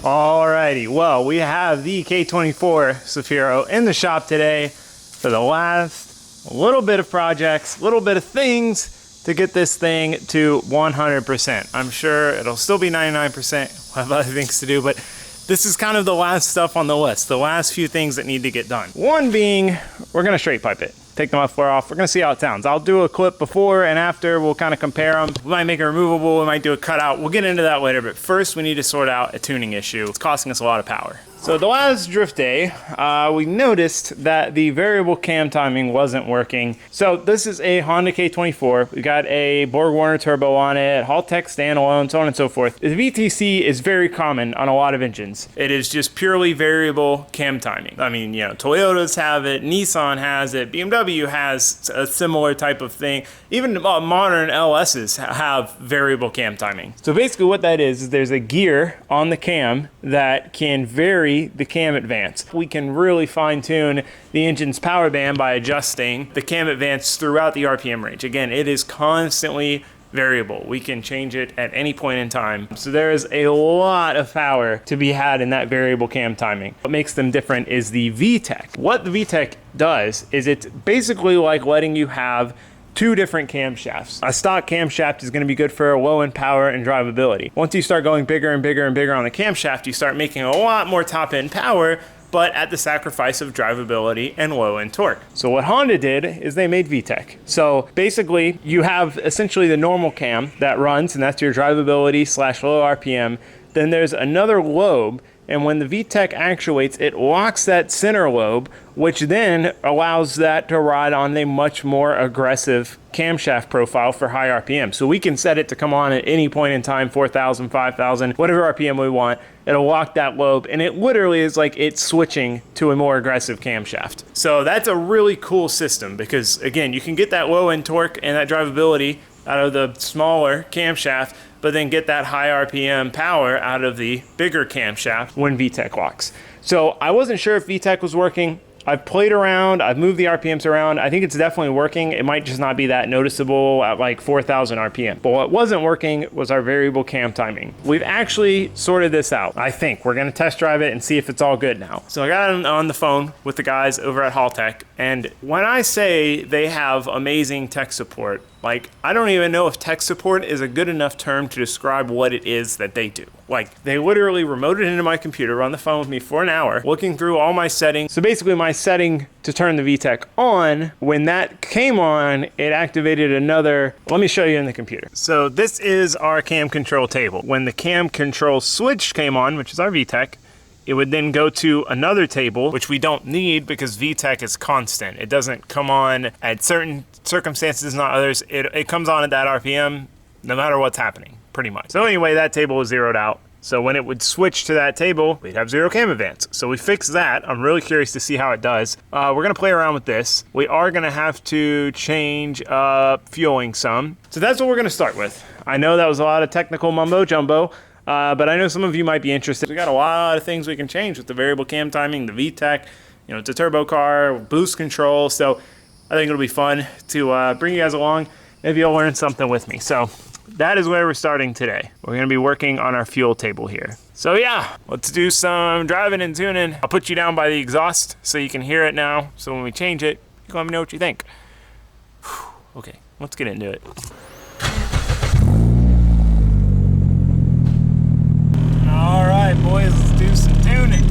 Alrighty, well, we have the K24 Cefiro in the shop today for the last little bit of projects, little bit of things to get this thing to 100%. I'm sure it'll still be 99%, we'll have other things to do, but this is kind of the last stuff on the list, the last few things that need to get done. One being, we're gonna straight pipe it. Take the muffler off. We're gonna see how it sounds. I'll do a clip before and after. We'll kind of compare them. We might make it removable. We might do a cutout. We'll get into that later, but first we need to sort out a tuning issue. It's costing us a lot of power. So the last drift day, we noticed that the variable cam timing wasn't working. So this is a Honda K24. We got a Borg-Warner turbo on it, Haltech standalone, so on and so forth. The VTC is very common on a lot of engines. It is just purely variable cam timing. I mean, you know, Toyotas have it, Nissan has it, BMW has a similar type of thing. Even modern LSs have variable cam timing. So basically what that is there's a gear on the cam that can vary the cam advance. We can really fine tune the engine's power band by adjusting the cam advance throughout the RPM range. Again, it is constantly variable. We can change it at any point in time. So there is a lot of power to be had in that variable cam timing. What makes them different is the VTEC. What the VTEC does is it's basically like letting you have two different camshafts. A stock camshaft is going to be good for low end power and drivability. Once you start going bigger and bigger and bigger on the camshaft, you start making a lot more top end power, but at the sacrifice of drivability and low end torque. So what Honda did is they made VTEC. So basically you have essentially the normal cam that runs, and that's your drivability / low RPM. Then there's another lobe, and when the VTEC actuates, it locks that center lobe, which then allows that to ride on a much more aggressive camshaft profile for high RPM. So we can set it to come on at any point in time, 4,000, 5,000, whatever RPM we want. It'll lock that lobe, and it literally is like it's switching to a more aggressive camshaft. So that's a really cool system because, again, you can get that low end torque and that drivability out of the smaller camshaft, but then get that high RPM power out of the bigger camshaft when VTEC locks. So I wasn't sure if VTEC was working. I've played around, I've moved the RPMs around. I think it's definitely working. It might just not be that noticeable at like 4,000 RPM. But what wasn't working was our variable cam timing. We've actually sorted this out. I think we're gonna test drive it and see if it's all good now. So I got on the phone with the guys over at Haltech, and when I say they have amazing tech support, like, I don't even know if tech support is a good enough term to describe what it is that they do. Like, they literally remoted into my computer, on the phone with me for an hour, looking through all my settings. So basically my setting to turn the VTEC on, when that came on, it activated another, let me show you in the computer. So this is our cam control table. When the cam control switch came on, which is our VTEC, it would then go to another table, which we don't need because VTEC is constant. It doesn't come on at certain circumstances, not others. It comes on at that RPM no matter what's happening, pretty much. So anyway, that table was zeroed out. So when it would switch to that table, we'd have zero cam advance. So we fixed that. I'm really curious to see how it does. We're gonna play around with this. We are gonna have to change up fueling some. So that's what we're gonna start with. I know that was a lot of technical mumbo jumbo, but I know some of you might be interested. We got a lot of things we can change with the variable cam timing, the VTEC, you know, it's a turbo car, boost control. So I think it'll be fun to bring you guys along. Maybe you'll learn something with me. So that is where we're starting today. We're gonna be working on our fuel table here. So yeah, let's do some driving and tuning. I'll put you down by the exhaust so you can hear it now. So when we change it, you can let me know what you think. Okay, let's get into it. All right, boys, let's do some tuning.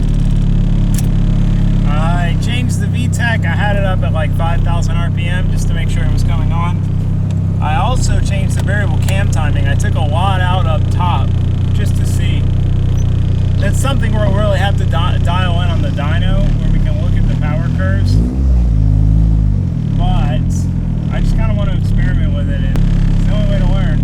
I changed the VTEC. I had it up at like 5,000 RPM just to make sure it was coming on. I also changed the variable cam timing. I took a lot out up top just to see. That's something where we'll really have to dial in on the dyno where we can look at the power curves. But I just kind of want to experiment with it. It's the only way to learn.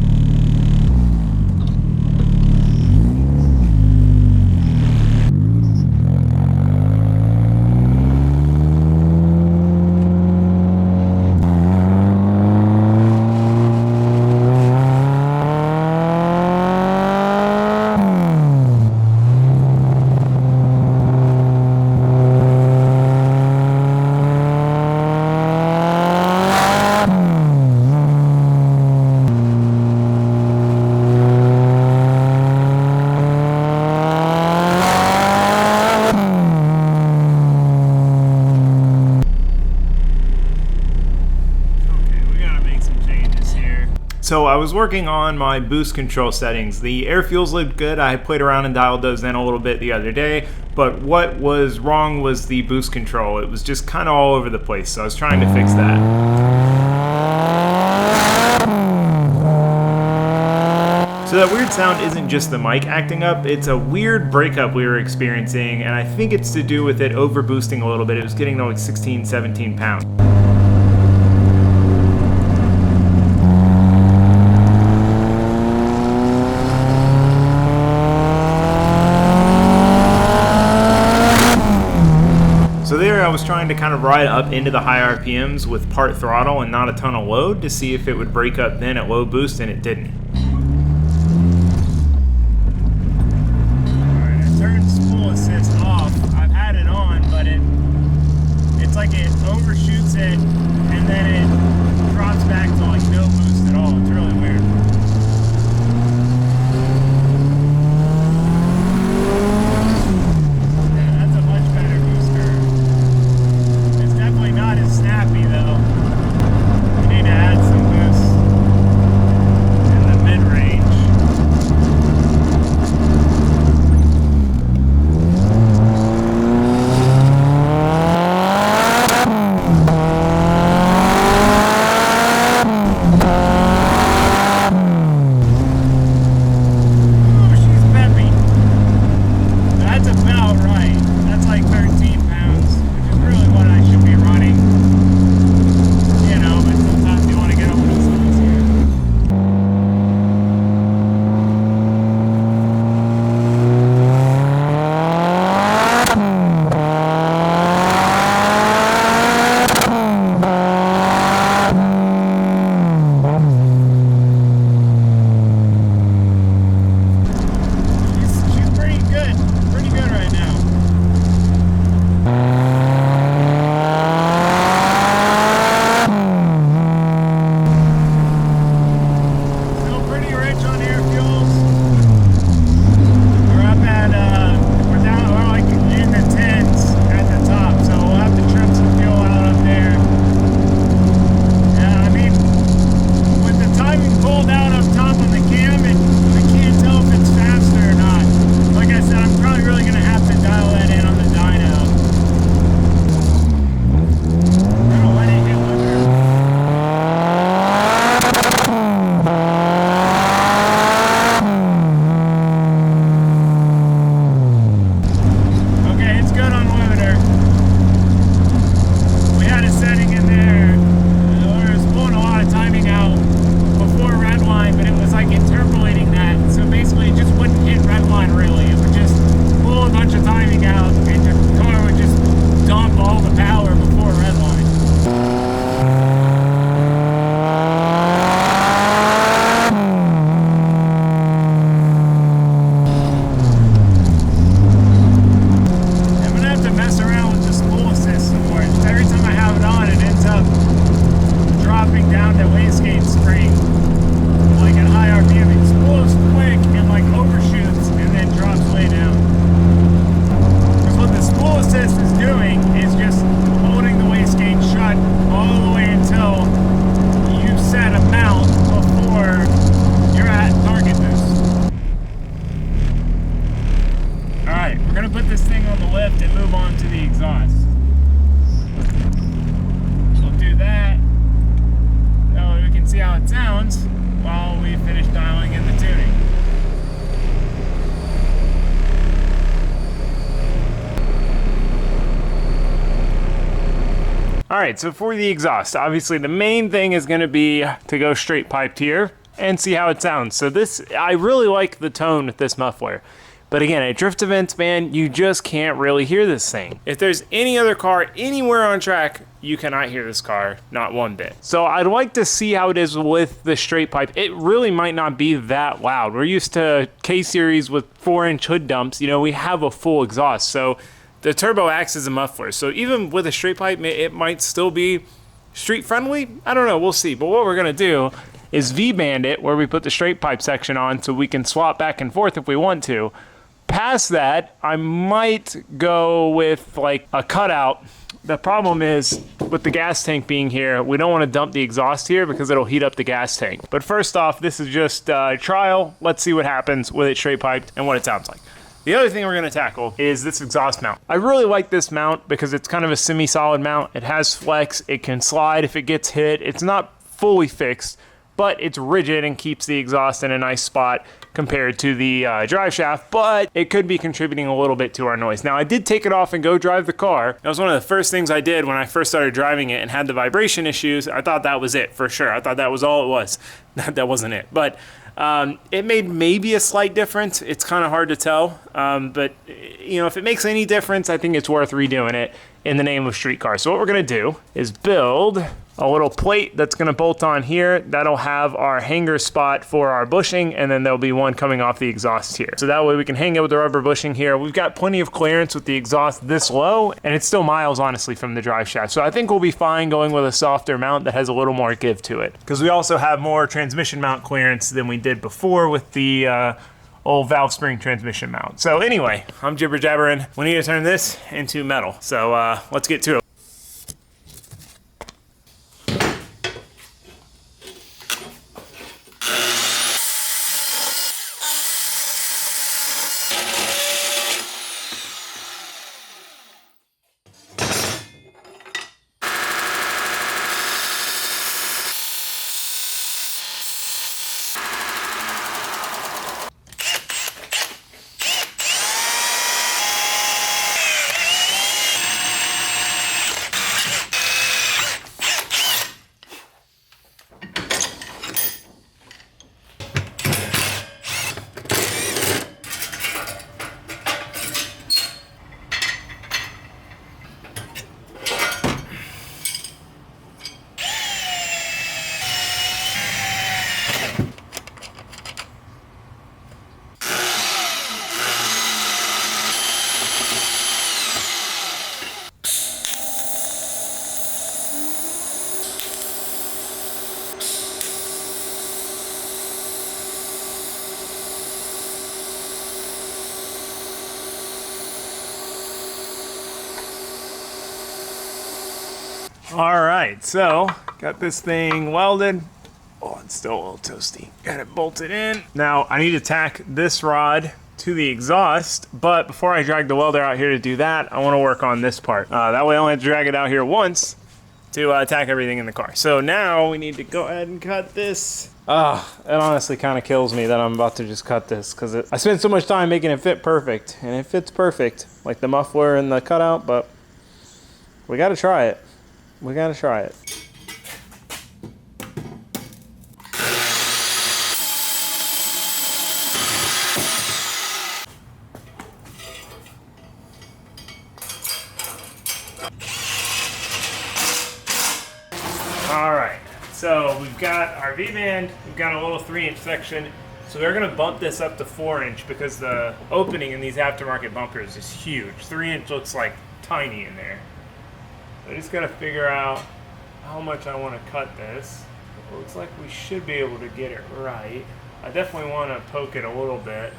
was working on my boost control settings. The air fuels looked good. I played around and dialed those in a little bit the other day, but what was wrong was the boost control. It was just kind of all over the place, so I was trying to fix that. So that weird sound isn't just the mic acting up, it's a weird breakup we were experiencing, and I think it's to do with it over boosting a little bit. It was getting to like 16, 17 pounds. So there I was trying to kind of ride up into the high RPMs with part throttle and not a ton of load to see if it would break up then at low boost, and it didn't. Alright, I turned spool assist off. I've had it on, but it's like it overshoots it and then it drops back to like no boost at all. It's really weird. Snappy though. We need to add some boost in the mid-range. Ooh, she's peppy. That's about right. That's like 13 pounds, which is really what I should be running. Alright, so for the exhaust, obviously the main thing is going to be to go straight piped here and see how it sounds. So this, I really like the tone with this muffler. But again, at drift events, man, you just can't really hear this thing. If there's any other car anywhere on track, you cannot hear this car, not one bit. So I'd like to see how it is with the straight pipe. It really might not be that loud. We're used to K-Series with 4-inch hood dumps. You know, we have a full exhaust. So the turbo acts as a muffler. So even with a straight pipe, it might still be street friendly. I don't know, we'll see. But what we're gonna do is V-band it where we put the straight pipe section on so we can swap back and forth if we want to. Past that, I might go with like a cutout. The problem is with the gas tank being here, we don't want to dump the exhaust here because it'll heat up the gas tank. But first off, this is just trial. Let's see what happens with it straight piped and what it sounds like. The other thing we're gonna tackle is this exhaust mount. I really like this mount because it's kind of a semi-solid mount. It has flex, it can slide if it gets hit. It's not fully fixed, but it's rigid and keeps the exhaust in a nice spot compared to the drive shaft, but it could be contributing a little bit to our noise. Now, I did take it off and go drive the car. That was one of the first things I did when I first started driving it and had the vibration issues. I thought that was it for sure. I thought that was all it was. That wasn't it, but it made maybe a slight difference. It's kind of hard to tell, but you know, if it makes any difference, I think it's worth redoing it in the name of street car. So what we're gonna do is build a little plate that's gonna bolt on here. That'll have our hanger spot for our bushing, and then there'll be one coming off the exhaust here. So that way we can hang it with the rubber bushing here. We've got plenty of clearance with the exhaust this low, and it's still miles, honestly, from the drive shaft. So I think we'll be fine going with a softer mount that has a little more give to it. Because we also have more transmission mount clearance than we did before with the old valve spring transmission mount. So anyway, I'm jibber jabbering. We need to turn this into metal. So let's get to it. All right, so got this thing welded. Oh, it's still a little toasty. Got it bolted in. Now I need to tack this rod to the exhaust, but before I drag the welder out here to do that, I want to work on this part. That way I only have to drag it out here once to tack everything in the car. So now we need to go ahead and cut this. It honestly kind of kills me that I'm about to just cut this because I spent so much time making it fit perfect, and it fits perfect, like the muffler and the cutout, but we got to try it. We gotta try it. All right, so we've got our V-band, we've got a little 3-inch section. So we're gonna bump this up to 4-inch because the opening in these aftermarket bumpers is huge. 3-inch looks like tiny in there. I just gotta figure out how much I want to cut this. It looks like we should be able to get it right. I definitely want to poke it a little bit.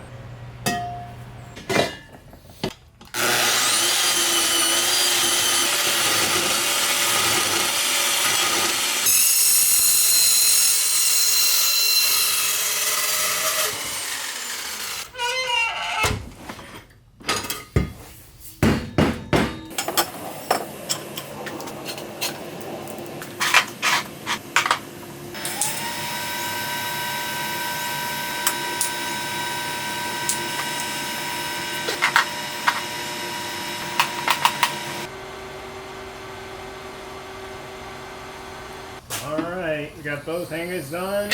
We got both hangers done.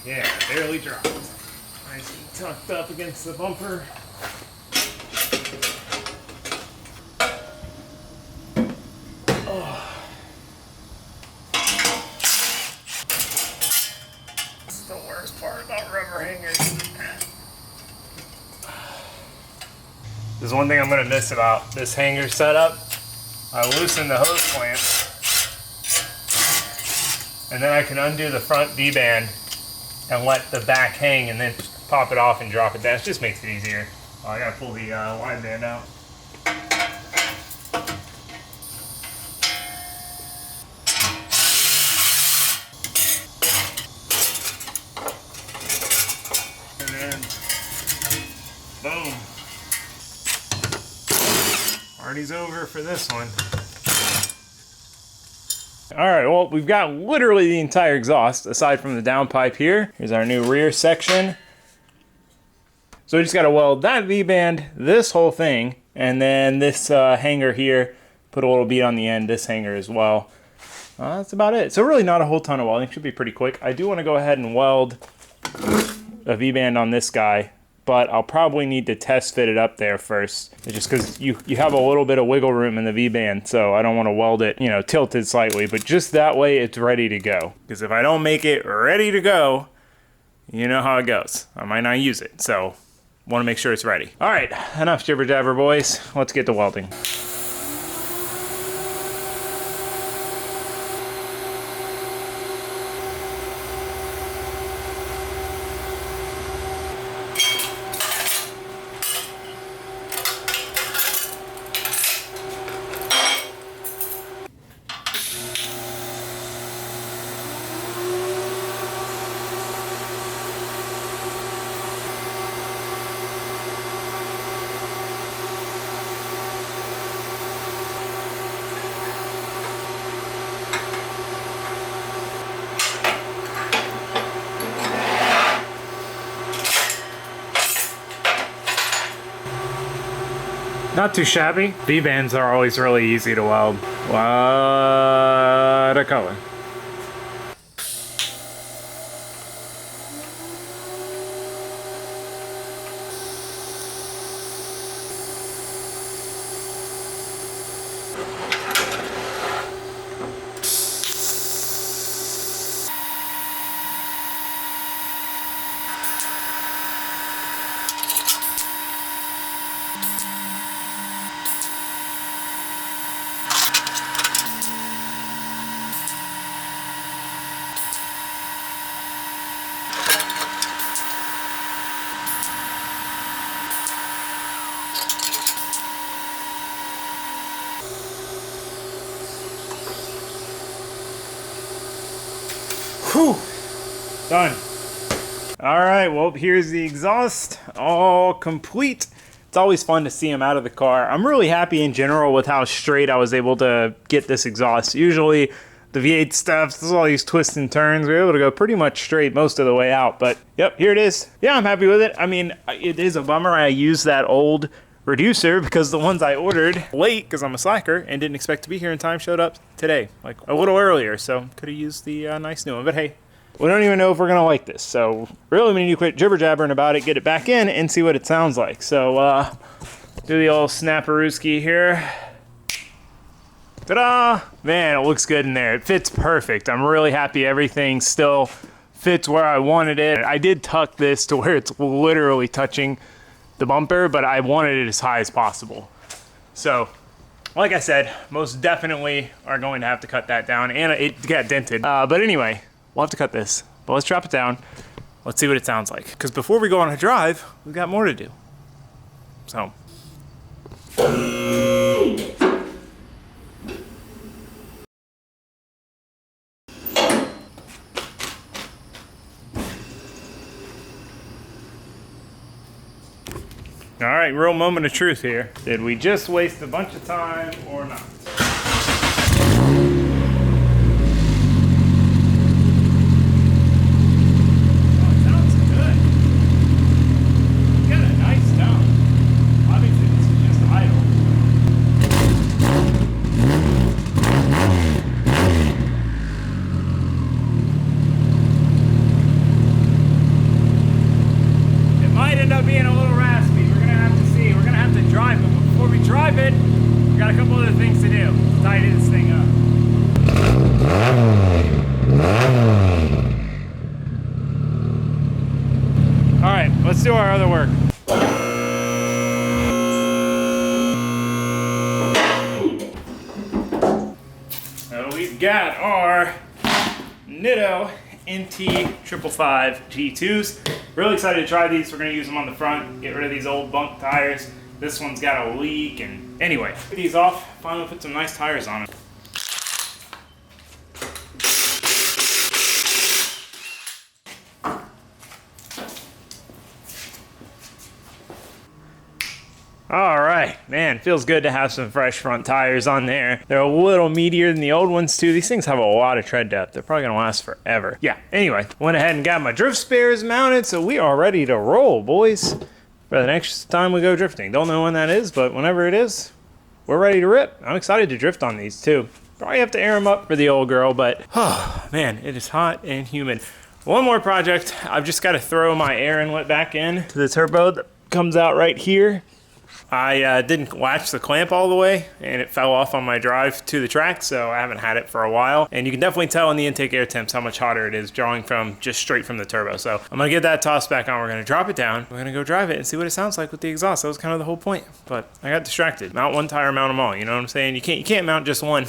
Yeah, barely dropped. Nice and tucked up against the bumper. Oh. This is the worst part about rubber hangers. There's one thing I'm going to miss about this hanger setup. I loosen the hose clamp, and then I can undo the front V-band and let the back hang and then pop it off and drop it down. It just makes it easier. Oh, I gotta pull the wide band out. Boom. Party's over for this one. All right, well, we've got literally the entire exhaust aside from the downpipe here. Here's our new rear section. So we just gotta weld that V-band, this whole thing, and then this hanger here, put a little bead on the end, this hanger as well. That's about it. So really not a whole ton of welding, should be pretty quick. I do wanna go ahead and weld a V-band on this guy, but I'll probably need to test fit it up there first. It's just because you have a little bit of wiggle room in the V-band, so I don't want to weld it, you know, tilted slightly, but just that way it's ready to go. Because if I don't make it ready to go, you know how it goes. I might not use it, so want to make sure it's ready. All right, enough jibber jabber, boys. Let's get to welding. Not too shabby. V-bands are always really easy to weld. What a color. Whew, done. All right, well, here's the exhaust, all complete. It's always fun to see them out of the car. I'm really happy in general with how straight I was able to get this exhaust. Usually the V8 stuff, there's all these twists and turns. We were able to go pretty much straight most of the way out, but yep, here it is. Yeah, I'm happy with it. I mean, it is a bummer I used that old reducer because the ones I ordered late, because I'm a slacker and didn't expect to be here in time, showed up today, like a little earlier, so could have used the nice new one, but hey, we don't even know if we're gonna like this, so really we need to quit jibber jabbering about it, get it back in, and see what it sounds like. So do the old snapperooski here. Ta-da! Man, it looks good in there. It fits perfect. I'm really happy everything still fits where I wanted it. I did tuck this to where it's literally touching the bumper, but I wanted it as high as possible. So, like I said, most definitely are going to have to cut that down, and it got dented. But anyway, we'll have to cut this. But let's drop it down. Let's see what it sounds like. Because before we go on a drive, we've got more to do. So. All right, real moment of truth here. Did we just waste a bunch of time or not? Let's do our other work. So we've got our Nitto NT555 G2s. Really excited to try these. We're going to use them on the front, get rid of these old bunk tires. This one's got a leak, and anyway, get these off, finally put some nice tires on them. All right, man, feels good to have some fresh front tires on there. They're a little meatier than the old ones too. These things have a lot of tread depth. They're probably gonna last forever. Yeah, anyway, went ahead and got my drift spares mounted, so we are ready to roll, boys, for the next time we go drifting. Don't know when that is, but whenever it is, we're ready to rip. I'm excited to drift on these too. Probably have to air them up for the old girl, but oh man, it is hot and humid. One more project. I've just got to throw my air inlet back in to the turbo that comes out right here. I didn't latch the clamp all the way and it fell off on my drive to the track, so I haven't had it for a while. And you can definitely tell in the intake air temps how much hotter it is drawing from just straight from the turbo. So I'm gonna get that tossed back on. We're gonna drop it down. We're gonna go drive it and see what it sounds like with the exhaust. That was kind of the whole point, but I got distracted. Mount one tire, mount them all. You know what I'm saying? You can't mount just one.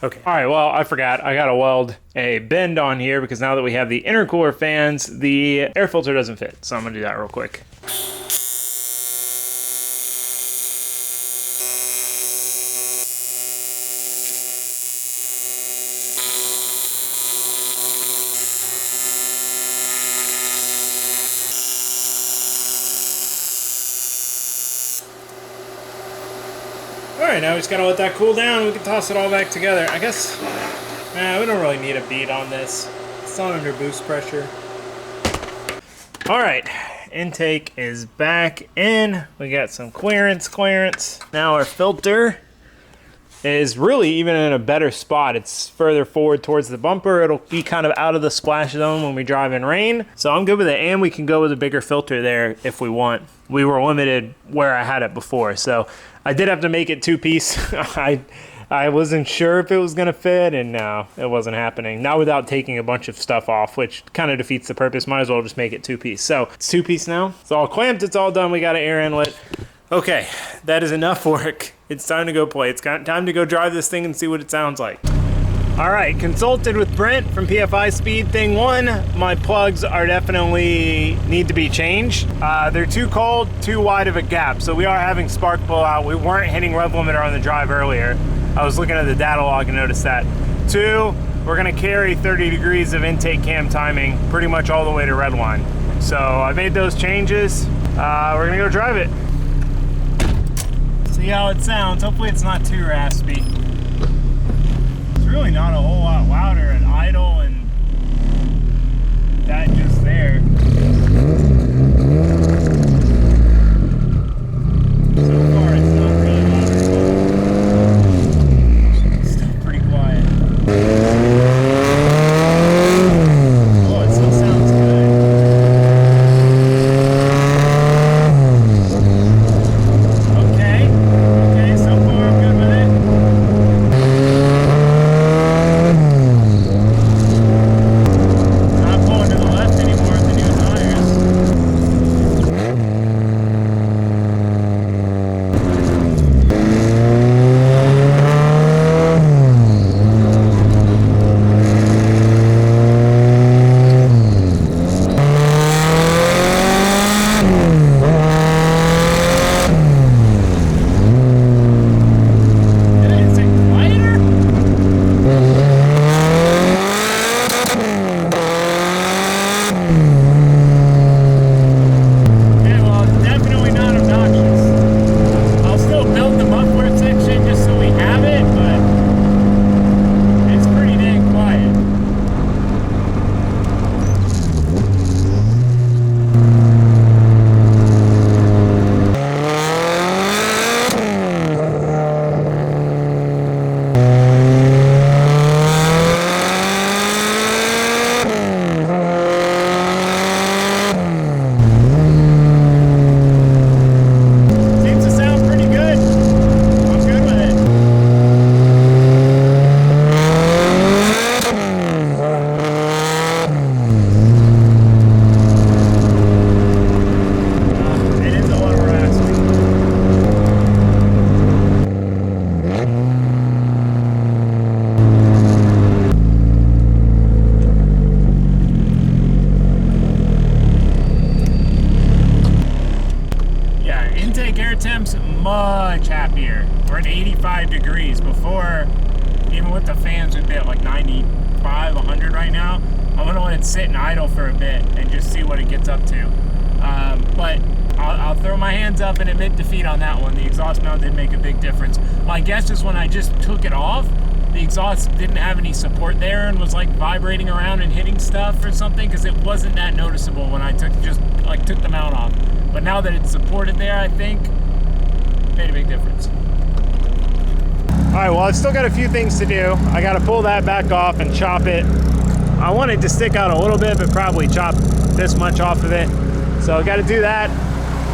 Okay. All right, well, I forgot. I gotta weld a bend on here because now that we have the intercooler fans, the air filter doesn't fit. So I'm gonna do that real quick. Alright, now we just gotta let that cool down. We can toss it all back together. I guess, we don't really need a bead on this. It's not under boost pressure. Alright, intake is back in. We got some clearance. Now our filter is really even in a better spot. It's further forward towards the bumper. It'll be kind of out of the splash zone when we drive in rain. So I'm good with it, and we can go with a bigger filter there if we want. We were limited where I had it before, so I did have to make it two-piece. I wasn't sure if it was gonna fit, and no, it wasn't happening. Not without taking a bunch of stuff off, which kind of defeats the purpose. Might as well just make it two-piece. So it's two-piece now. It's all clamped, it's all done. We got an air inlet. Okay, that is enough work. It's time to go play. It's time to go drive this thing and see what it sounds like. All right, consulted with Brent from PFI Speed. Thing one, my plugs are definitely need to be changed. They're too cold, too wide of a gap. So we are having spark pull out. We weren't hitting rev limiter on the drive earlier. I was looking at the data log and noticed that. Two, we're gonna carry 30 degrees of intake cam timing pretty much all the way to red line. So I made those changes. We're gonna go drive it. See how it sounds. Hopefully it's not too raspy. Really not a whole lot louder at idle and that just there. So far it's not really loud at all. It's still pretty quiet. Oh, it still sounds good. Okay, so far I'm good with it. temps much happier. We're at 85 degrees. Before, even with the fans, we'd be at like 95, 100 right now. I'm gonna let it sit and idle for a bit and just see what it gets up to. But I'll throw my hands up and admit defeat on that one. The exhaust mount did make a big difference. My guess is when I just took it off, the exhaust didn't have any support there and was like vibrating around and hitting stuff or something, because it wasn't that noticeable when I took the mount off. But now that it's supported there, I think it made a big difference. All right, well, I've still got a few things to do. I got to pull that back off and chop it. I want it to stick out a little bit, but probably chop this much off of it. So I got to do that.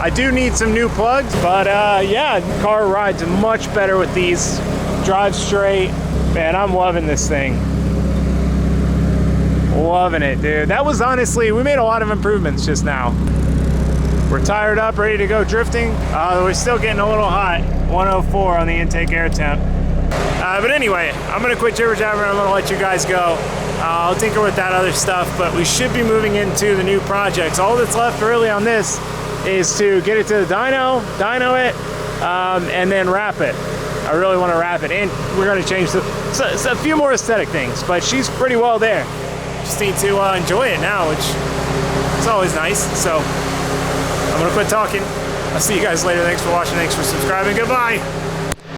I do need some new plugs, but yeah, the car rides much better with these. Drive straight. Man, I'm loving this thing. Loving it, dude. That was honestly, we made a lot of improvements just now. We're tired up, ready to go drifting. We're still getting a little hot. 104 on the intake air temp. But anyway, I'm gonna quit jibber jabber and I'm gonna let you guys go. I'll tinker with that other stuff, but we should be moving into the new projects. All that's left really on this is to get it to the dyno it, and then wrap it. I really want to wrap it, and we're going to change it's a few more aesthetic things, but she's pretty well there. Just need to enjoy it now, which is always nice. So I'm going to quit talking. I'll see you guys later. Thanks for watching. Thanks for subscribing. Goodbye.